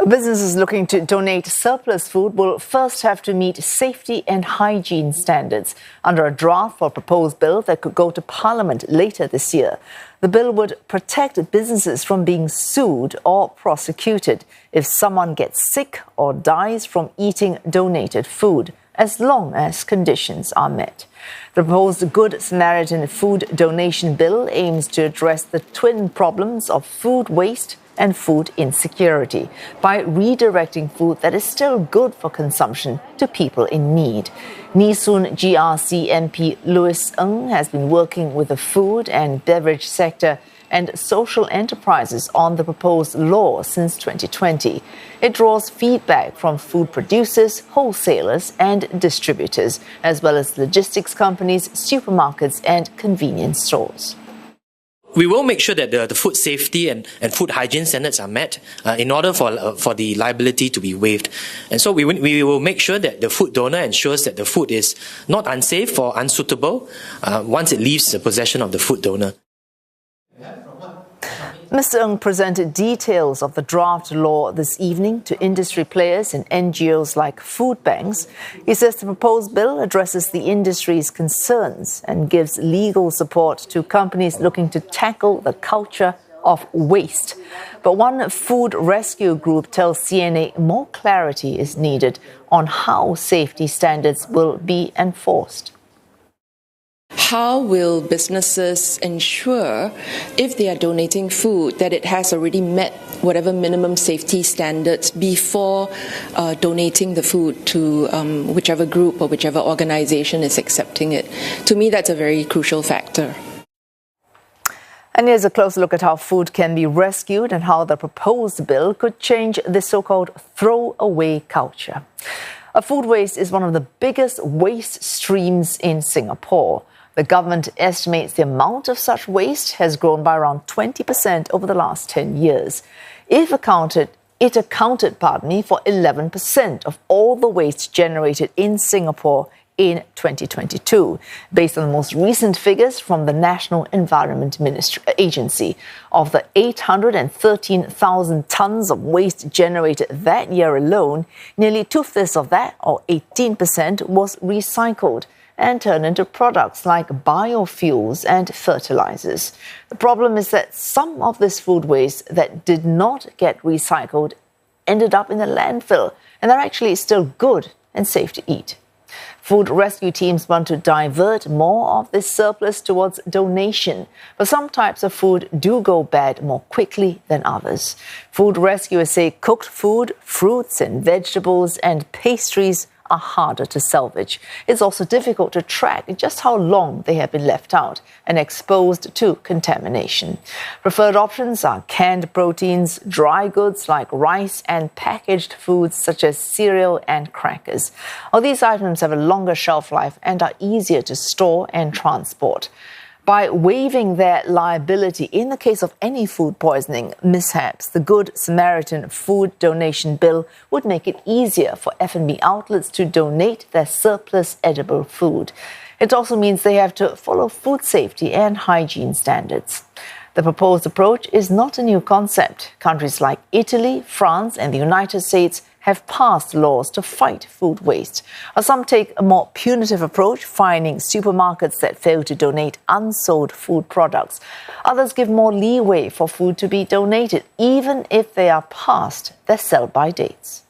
Businesses looking to donate surplus food will first have to meet safety and hygiene standards under a draft or proposed bill that could go to Parliament later this year. The bill would protect businesses from being sued or prosecuted if someone gets sick or dies from eating donated food, as long as conditions are met. The proposed Good Samaritan food donation bill aims to address the twin problems of food waste and food insecurity by redirecting food that is still good for consumption to people in need. Nee Soon GRC MP Louis Ng has been working with the food and beverage sector and social enterprises on the proposed law since 2020. It draws feedback from food producers, wholesalers and distributors, as well as logistics companies, supermarkets and convenience stores. We will make sure that the food safety and food hygiene standards are met in order for the liability to be waived. And so we will make sure that the food donor ensures that the food is not unsafe or unsuitable once it leaves the possession of the food donor. Mr. Ng presented details of the draft law this evening to industry players and NGOs like food banks. He says the proposed bill addresses the industry's concerns and gives legal support to companies looking to tackle the culture of waste. But one food rescue group tells CNA more clarity is needed on how safety standards will be enforced. How will businesses ensure, if they are donating food, that it has already met whatever minimum safety standards before donating the food to whichever group or whichever organization is accepting it? To me, that's a very crucial factor. And here's a closer look at how food can be rescued and how the proposed bill could change the so-called throwaway culture. Food waste is one of the biggest waste streams in Singapore. The government estimates the amount of such waste has grown by around 20% over the last 10 years. It accounted for 11% of all the waste generated in Singapore in 2022, based on the most recent figures from the National Environment Agency. Of the 813,000 tons of waste generated that year alone, nearly two-fifths of that, or 18%, was recycled and turned into products like biofuels and fertilizers. The problem is that some of this food waste that did not get recycled ended up in the landfill, and they're actually still good and safe to eat. Food rescue teams want to divert more of this surplus towards donation, but some types of food do go bad more quickly than others. Food rescuers say cooked food, fruits and vegetables and pastries are harder to salvage. It's also difficult to track just how long they have been left out and exposed to contamination. Preferred options are canned proteins, dry goods like rice, and packaged foods such as cereal and crackers. All these items have a longer shelf life and are easier to store and transport. By waiving their liability in the case of any food poisoning mishaps, the Good Samaritan food donation bill would make it easier for F&B outlets to donate their surplus edible food. It also means they have to follow food safety and hygiene standards. The proposed approach is not a new concept. Countries like Italy, France, and the United States have passed laws to fight food waste. Some take a more punitive approach, fining supermarkets that fail to donate unsold food products. Others give more leeway for food to be donated, even if they are past their sell-by dates.